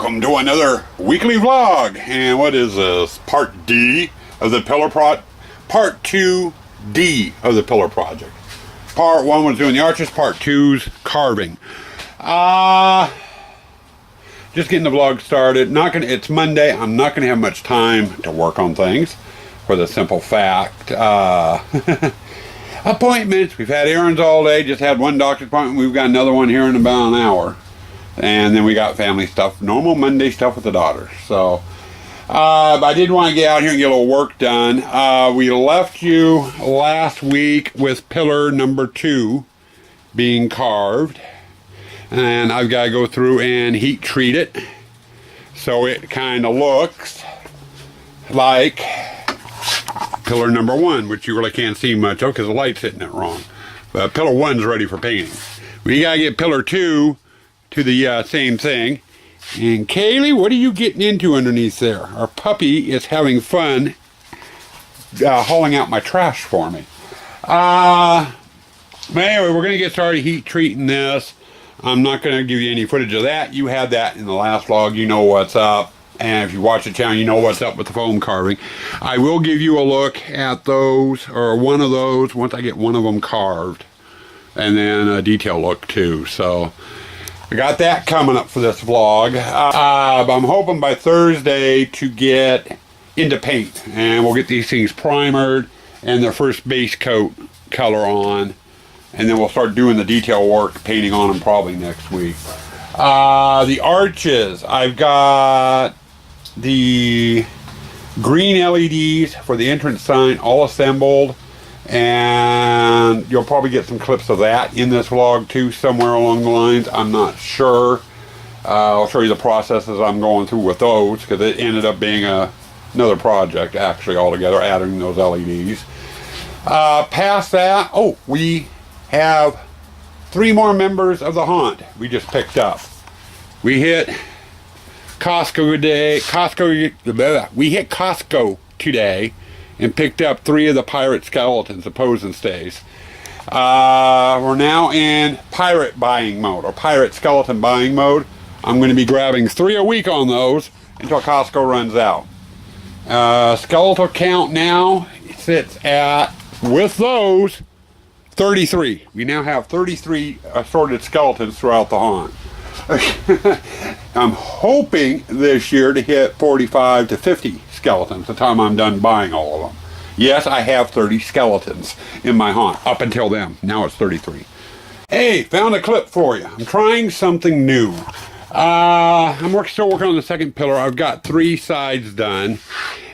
Welcome to another weekly vlog. And what is this? Part D of the pillar part 2D of the pillar project. Part 1 was doing the arches, part 2's carving. Just getting the vlog started. It's Monday. I'm not gonna have much time to work on things for the simple fact. Appointments. We've had errands all day. Just had one doctor's appointment. We've got another one here in about an hour. And then we got family stuff, normal Monday stuff with the daughter. So, I did want to get out here and get a little work done. We left you last week with pillar number 2 being carved. And I've got to go through and heat treat it. So it kind of looks like pillar number 1, which you really can't see much of because the light's hitting it wrong. But pillar 1's ready for painting. We got to get pillar 2 to the same thing. And Kaylee, what are you getting into underneath there? Our puppy is having fun hauling out my trash for me. But anyway, we're going to get started heat treating this. I'm not going to give you any footage of that. You had that in the last vlog. You know what's up. And if you watch the channel, you know what's up with the foam carving. I will give you a look at those, or one of those, once I get one of them carved. And then a detail look too. So I got that coming up for this vlog. I'm hoping by Thursday to get into paint. And we'll get these things primered and their first base coat color on. And then we'll start doing the detail work, painting on them probably next week. The arches, I've got the green LEDs for the entrance sign all assembled. And you'll probably get some clips of that in this vlog too, somewhere along the lines. I'm not sure. I'll show you the processes I'm going through with those, because it ended up being another project actually altogether, adding those LEDs. Past that, we have 3 more members of the haunt we just picked up. We hit Costco today. We hit Costco today and picked up 3 of the pirate skeletons, the pose and stays. We're now in pirate buying mode, or pirate skeleton buying mode. I'm going to be grabbing 3 a week on those until Costco runs out. Skeletal count now sits at, with those, 33. We now have 33 assorted skeletons throughout the haunt. I'm hoping this year to hit 45 to 50 skeletons the time I'm done buying all of them. Yes, I have 30 skeletons in my haunt up until then. Now it's 33. Hey, found a clip for you. I'm trying something new. I'm still working on the second pillar. I've got 3 sides done.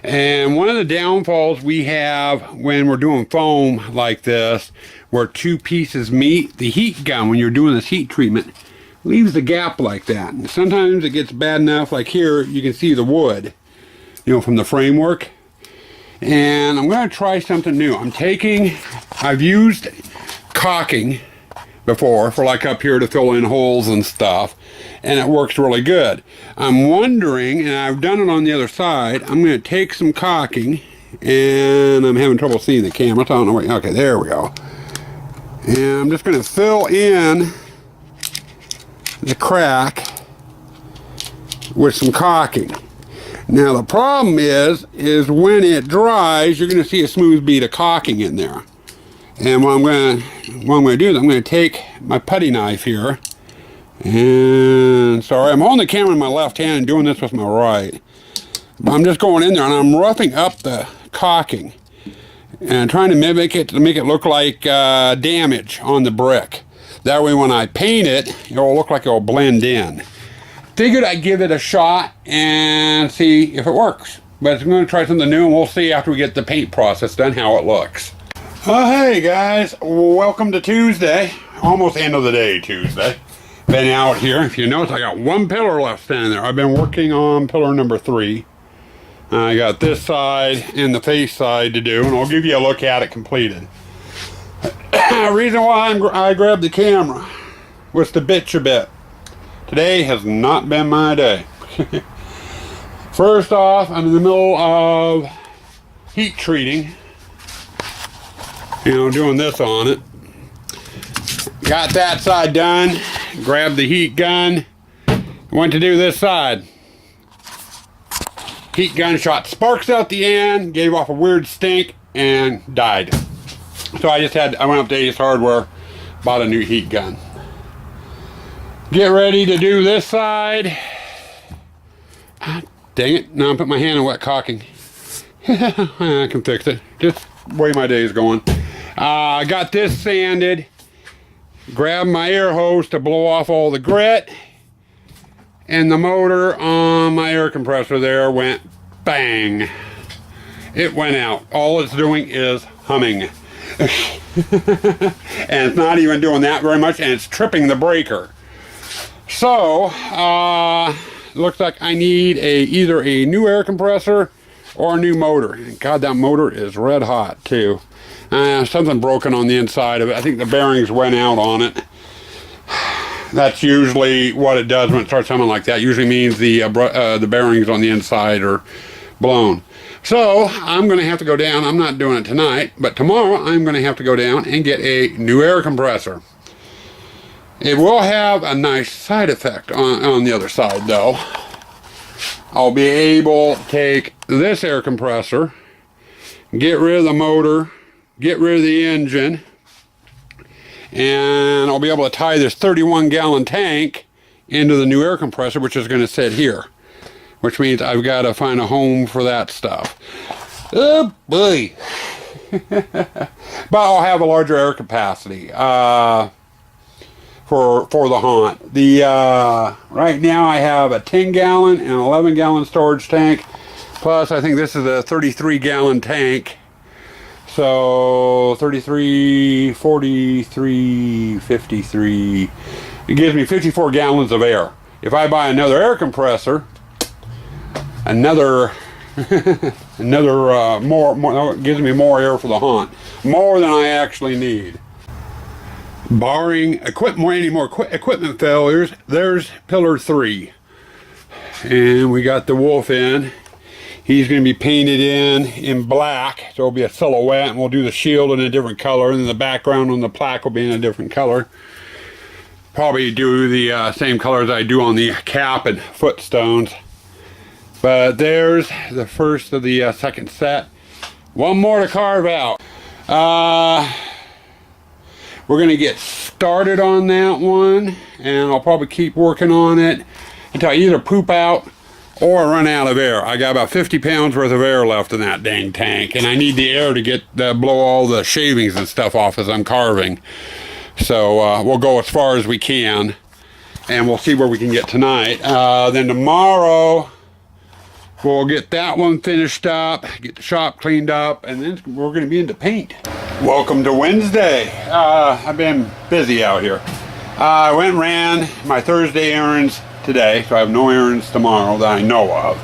And one of the downfalls we have when we're doing foam like this, where 2 pieces meet, the heat gun, when you're doing this heat treatment, leaves the gap like that. And sometimes it gets bad enough, like here, you can see the wood, from the framework. And I'm going to try something new. I've used caulking before for like up here to fill in holes and stuff, and it works really good. I'm wondering, and I've done it on the other side, I'm going to take some caulking, and I'm having trouble seeing the camera, so I don't know where, okay, there we go. And I'm just going to fill in the crack with some caulking. Now the problem is when it dries, you're going to see a smooth bead of caulking in there. And what I'm going to do is I'm going to take my putty knife here, and sorry, I'm holding the camera in my left hand and doing this with my right. But I'm just going in there and I'm roughing up the caulking and trying to mimic it to make it look like damage on the brick. That way when I paint it, it'll look like it'll blend in. Figured I'd give it a shot and see if it works. But I'm going to try something new, and we'll see after we get the paint process done how it looks. Oh, hey guys, welcome to Tuesday. Almost end of the day Tuesday. Been out here. If you notice, I got 1 pillar left standing there. I've been working on pillar number 3. I got this side and the face side to do, and I'll give you a look at it completed. The reason why I grabbed the camera was to bitch a bit. Today has not been my day. First off, I'm in the middle of heat treating. Doing this on it. Got that side done. Grabbed the heat gun. Went to do this side. Heat gun shot sparks out the end, gave off a weird stink, and died. So I went up to Ace Hardware, bought a new heat gun. Get ready to do this side. Ah, dang it, now I put my hand in wet caulking. I can fix it, just the way my day is going. I got this sanded, grabbed my air hose to blow off all the grit, and the motor on my air compressor there went bang. It went out. All it's doing is humming. And it's not even doing that very much, and it's tripping the breaker. So, looks like I need either a new air compressor or a new motor. And God, that motor is red hot too. Something broken on the inside of it. I think the bearings went out on it. That's usually what it does when it starts something like that. Usually means the bearings on the inside are blown. So I'm going to have to go down. I'm not doing it tonight, but tomorrow I'm going to have to go down and get a new air compressor. It will have a nice side effect on the other side though. I'll be able to take this air compressor, get rid of the motor, get rid of the engine, and I'll be able to tie this 31-gallon tank into the new air compressor, which is going to sit here, which means I've got to find a home for that stuff. Oh boy. But I'll have a larger air capacity for the haunt. Right now I have a 10-gallon and 11-gallon storage tank, plus I think this is a 33-gallon tank. So 33, 43, 53. It gives me 54 gallons of air. If I buy another air compressor, more, gives me more air for the haunt. More than I actually need. Barring any more equipment failures, there's pillar 3. And we got the wolf in. He's going to be painted in black, so it'll be a silhouette, and we'll do the shield in a different color, and then the background on the plaque will be in a different color. Probably do the same colors I do on the cap and footstones. But there's the first of the second set. One more to carve out. We're going to get started on that one, and I'll probably keep working on it until I either poop out or run out of air. I got about 50 pounds worth of air left in that dang tank, and I need the air to blow all the shavings and stuff off as I'm carving. So we'll go as far as we can, and we'll see where we can get tonight. Then tomorrow we'll get that one finished up, get the shop cleaned up, and then we're going to be into paint. Welcome to Wednesday. I've been busy out here. I went and ran my Thursday errands today, so I have no errands tomorrow that I know of.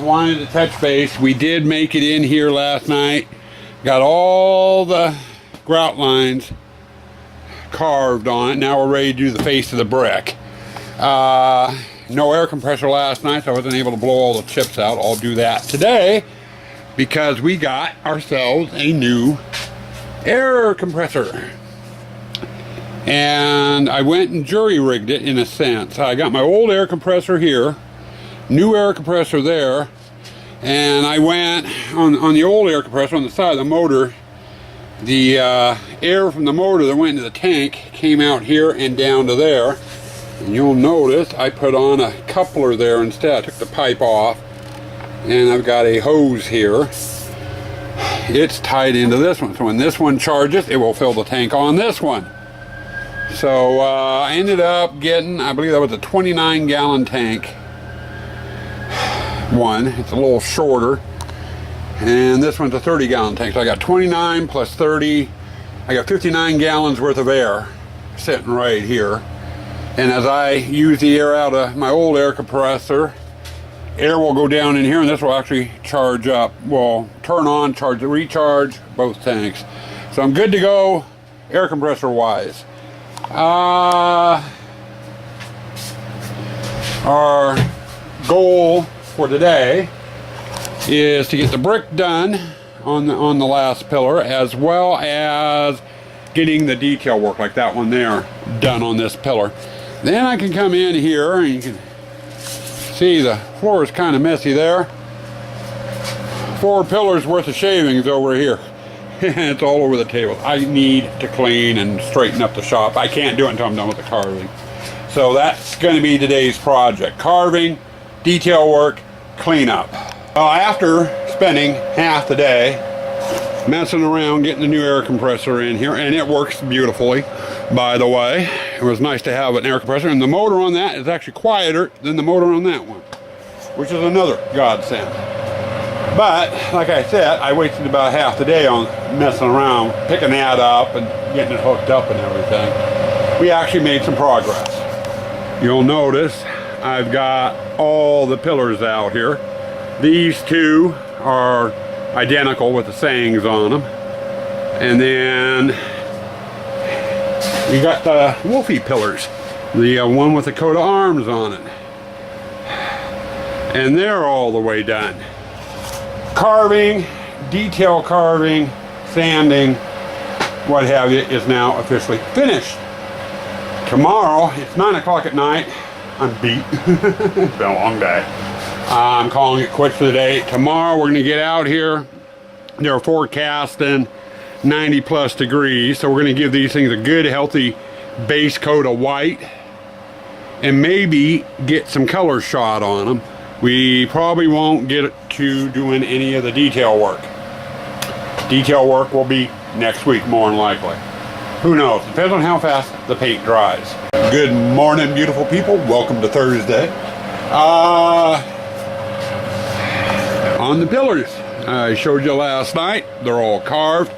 Wanted to touch base. We did make it in here last night. Got all the grout lines carved on it. Now we're ready to do the face of the brick. No air compressor last night, so I wasn't able to blow all the chips out. I'll do that today because we got ourselves a new air compressor. And I went and jury-rigged it in a sense. I got my old air compressor here, new air compressor there, and I went on the old air compressor on the side of the motor. The air from the motor that went into the tank came out here and down to there. And you'll notice I put on a coupler there instead. I took the pipe off, and I've got a hose here. It's tied into this one, so when this one charges, it will fill the tank on this one. So I ended up getting, I believe that was a 29-gallon tank one. It's a little shorter. And this one's a 30-gallon tank. So I got 29 plus 30. I got 59 gallons worth of air sitting right here. And as I use the air out of my old air compressor, air will go down in here, and this will actually charge up. Well, turn on, charge, recharge both tanks. So I'm good to go air compressor wise. Our goal for today is to get the brick done on the last pillar, as well as getting the detail work like that one there done on this pillar. Then I can come in here and you can see the floor is kind of messy there. 4 pillars worth of shavings over here. It's all over the table. I need to clean and straighten up the shop. I can't do it until I'm done with the carving. So that's going to be today's project. Carving, detail work, clean up. Well, after spending half the day messing around getting the new air compressor in here, and it works beautifully, by the way. It was nice to have an air compressor, and the motor on that is actually quieter than the motor on that one, which is another godsend. But like I said, I wasted about half the day on messing around, picking that up and getting it hooked up and everything. We actually made some progress. You'll notice I've got all the pillars out here. These two are identical with the sayings on them. And then we got the Wolfie pillars, the one with the coat of arms on it. And they're all the way done. Carving, detail carving, sanding, what have you, is now officially finished. Tomorrow, it's 9 o'clock at night. I'm beat. It's been a long day. I'm calling it quits for the day. Tomorrow we're going to get out here. They're forecasting 90 plus degrees, so we're going to give these things a good healthy base coat of white and maybe get some color shot on them. We probably won't get to doing any of the detail work. Detail work will be next week, more than likely. Who knows? Depends on how fast the paint dries. Good morning, beautiful people. Welcome to Thursday. On the pillars, I showed you last night. They're all carved.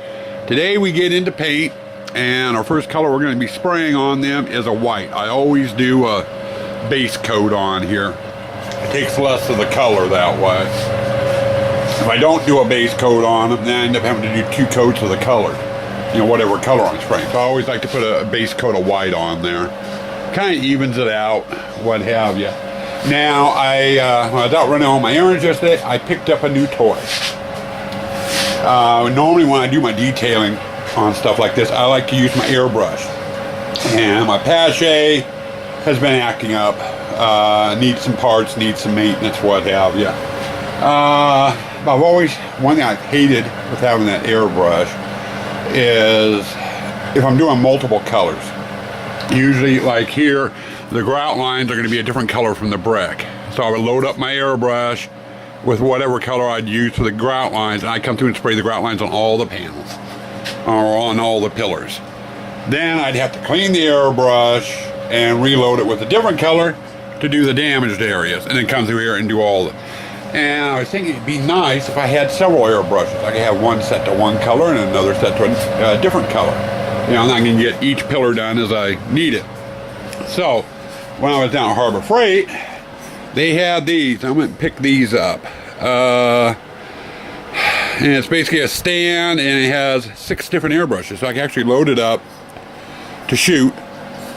Today we get into paint, and our first color we're going to be spraying on them is a white. I always do a base coat on here. It takes less of the color that way. If I don't do a base coat on them, then I end up having to do 2 coats of the color. You know, whatever color I'm spraying. So I always like to put a base coat of white on there. Kind of evens it out, what have you. Now, when I was out running on my errands yesterday, I picked up a new toy. Normally when I do my detailing on stuff like this, I like to use my airbrush. And my Pache has been acting up. Needs some parts, needs some maintenance, what have you. I've always, one thing I've hated with having that airbrush is if I'm doing multiple colors. Usually, like here, the grout lines are going to be a different color from the brick. So I would load up my airbrush with whatever color I'd use for the grout lines, and I come through and spray the grout lines on all the panels, or on all the pillars. Then I'd have to clean the airbrush and reload it with a different color to do the damaged areas, and then come through here and do all the. And I was thinking it'd be nice if I had several airbrushes. I could have one set to one color and another set to a different color. You know, and I can get each pillar done as I need it. So, when I was down at Harbor Freight, they had these. I went and picked these up. And it's basically a stand, and it has 6 different airbrushes. So I can actually load it up to shoot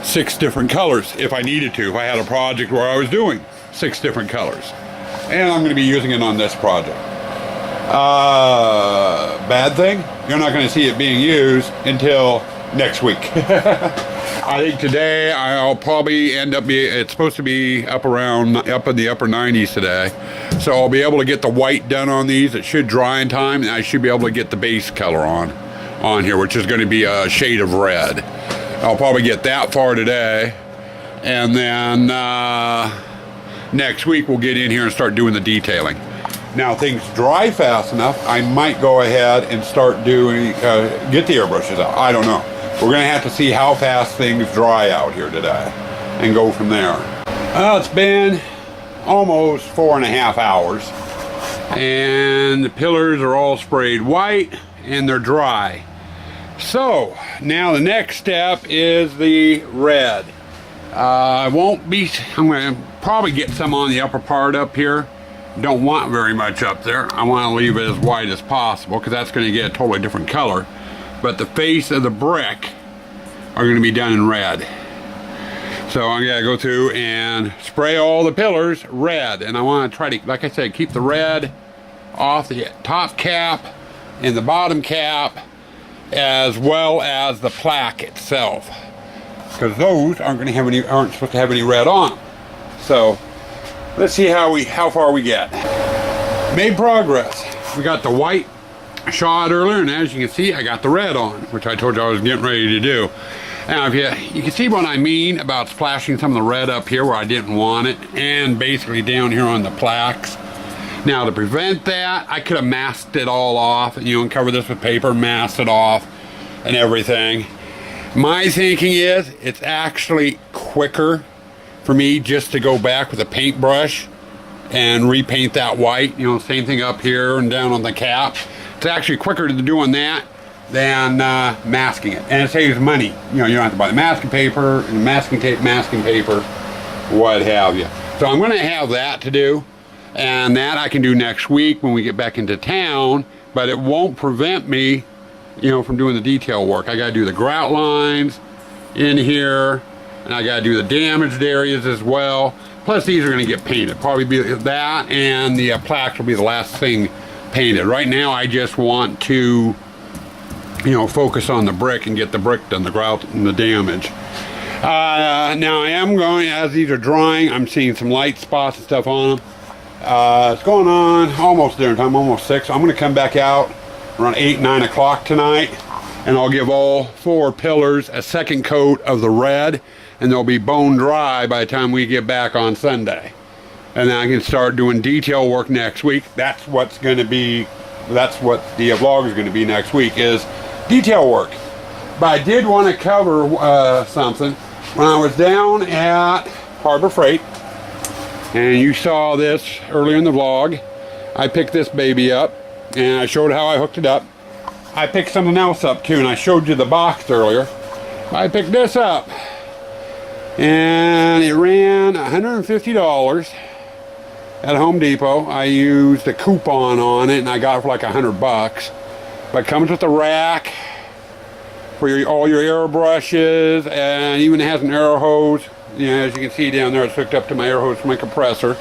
6 different colors if I needed to. If I had a project where I was doing 6 different colors. And I'm going to be using it on this project. Bad thing, you're not going to see it being used until next week. I think today I'll probably end up it's supposed to be up in the upper 90s today. So I'll be able to get the white done on these. It should dry in time, and I should be able to get the base color on here, which is going to be a shade of red. I'll probably get that far today, and then next week we'll get in here and start doing the detailing. Now things dry fast enough, I might go ahead and start doing, get the airbrushes out. I don't know. We're going to have to see how fast things dry out here today and go from there. Well, it's been almost 4.5 hours, and the pillars are all sprayed white and they're dry. So now the next step is the red. I'm going to probably get some on the upper part up here. Don't want very much up there. I want to leave it as white as possible because that's going to get a totally different color. But the face of the brick are going to be done in red. So I'm going to go through and spray all the pillars red. And I want to try to, like I said, keep the red off the top cap and the bottom cap, as well as the plaque itself, because those aren't supposed to have any red on them. So let's see how far we get. Made progress. We got the white shot earlier, and as you can see, I got the red on, which I told you I was getting ready to do. Now, if you can see what I mean about splashing some of the red up here where I didn't want it, and basically down here on the plaques. Now, to prevent that, I could have masked it all off, and cover this with paper, mask it off, and everything. My thinking is, it's actually quicker for me just to go back with a paintbrush and repaint that white. Same thing up here and down on the cap. It's actually quicker to doing that than masking it, and it saves money. You don't have to buy the masking paper and masking tape, masking paper, what have you. So I'm going to have that to do, and that I can do next week when we get back into town, but it won't prevent me from doing the detail work. I got to do the grout lines in here, and I got to do the damaged areas as well. Plus these are going to get painted. Probably be that, and the plaques will be the last thing painted. Right now I just want to focus on the brick and get the brick done, the grout and the damage. Now I am going, as these are drying, I'm seeing some light spots and stuff on them. It's going on almost dinner time, almost 6. I'm going to come back out around 8, 9 o'clock tonight, and I'll give all 4 pillars a second coat of the red, and they'll be bone dry by the time we get back on Sunday. And then I can start doing detail work next week. That's what the vlog is going to be next week, is detail work. But I did want to cover something. When I was down at Harbor Freight, and you saw this earlier in the vlog, I picked this baby up, and I showed how I hooked it up. I picked something else up too, and I showed you the box earlier. I picked this up, and it ran $150 at Home Depot. I used a coupon on it, and I got it for like $100. But it comes with a rack for all your airbrushes, and even has an air hose. As you can see down there, it's hooked up to my air hose for my compressor.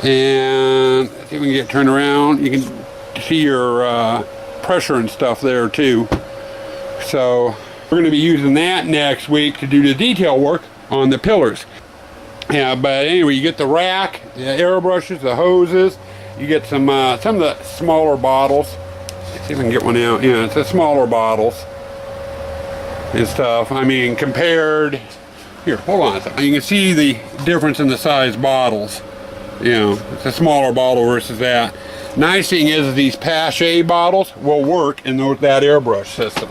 And let's see if we can get it turned around. You can see your pressure and stuff there too. So we're going to be using that next week to do the detail work on the pillars. Yeah, but anyway, you get the rack, the airbrushes, the hoses. You get some of the smaller bottles. Let's see if I can get one out. Yeah, it's the smaller bottles and stuff. I mean, compared, here, hold on a second. You can see the difference in the size bottles. It's a smaller bottle versus that. Nice thing is these Pache bottles will work in that airbrush system.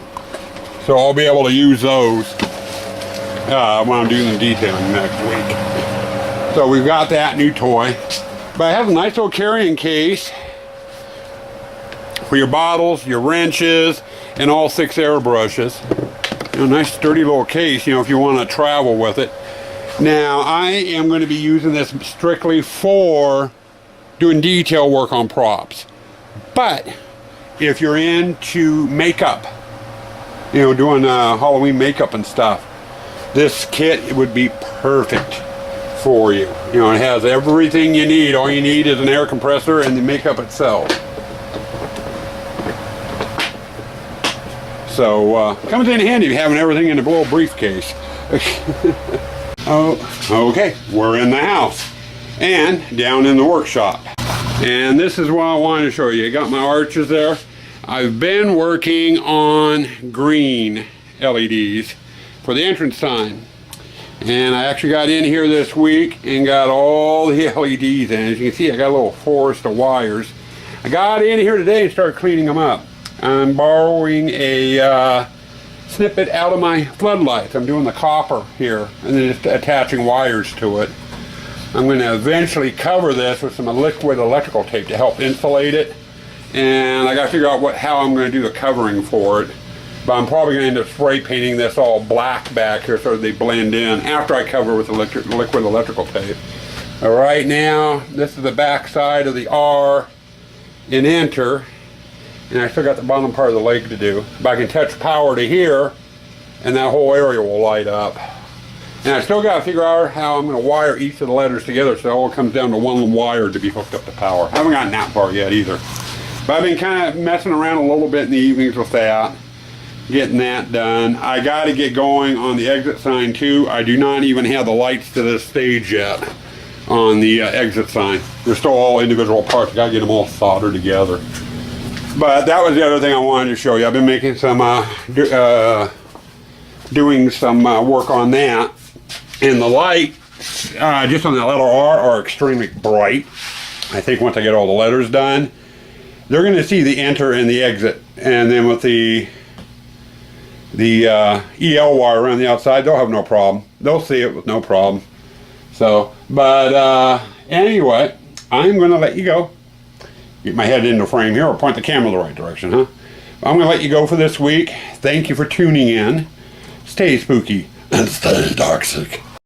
So I'll be able to use those when I'm doing the detailing next week. So we've got that new toy. But it has a nice little carrying case for your bottles, your wrenches, and all 6 airbrushes. Nice sturdy little case, if you want to travel with it. Now, I am going to be using this strictly for doing detail work on props. But if you're into makeup, doing Halloween makeup and stuff, this kit would be perfect for you. It has everything you need. All you need is an air compressor and the makeup itself. So comes in handy having everything in a little briefcase. Oh, okay, we're in the house and down in the workshop. And this is what I wanted to show you. I got my arches there. I've been working on green LEDs for the entrance sign. And I actually got in here this week and got all the LEDs in. As you can see, I got a little forest of wires. I got in here today and started cleaning them up. I'm borrowing a snippet out of my floodlights. I'm doing the copper here and then just attaching wires to it. I'm going to eventually cover this with some liquid electrical tape to help insulate it. And I got to figure out how I'm going to do the covering for it. But I'm probably going to end up spray painting this all black back here so they blend in after I cover with the liquid electrical tape. Right now, this is the back side of the R in enter. And I still got the bottom part of the leg to do. But I can touch power to here, and that whole area will light up. And I still got to figure out how I'm going to wire each of the letters together so it all comes down to one wire to be hooked up to power. I haven't gotten that far yet either. But I've been kind of messing around a little bit in the evenings with that, getting that done. I got to get going on the exit sign too. I do not even have the lights to this stage yet. on the exit sign. They're still all individual parts. Got to get them all soldered together. But that was the other thing I wanted to show you. I've been making some, doing some work on that. And the lights, just on that letter R, are extremely bright. I think once I get all the letters done, they're going to see the enter and the exit. And then with the EL wire around the outside, they'll have no problem. They'll see it with no problem. So, but anyway, I'm going to let you go. Get my head in the frame here, or point the camera the right direction, huh? I'm going to let you go for this week. Thank you for tuning in. Stay spooky and stay toxic.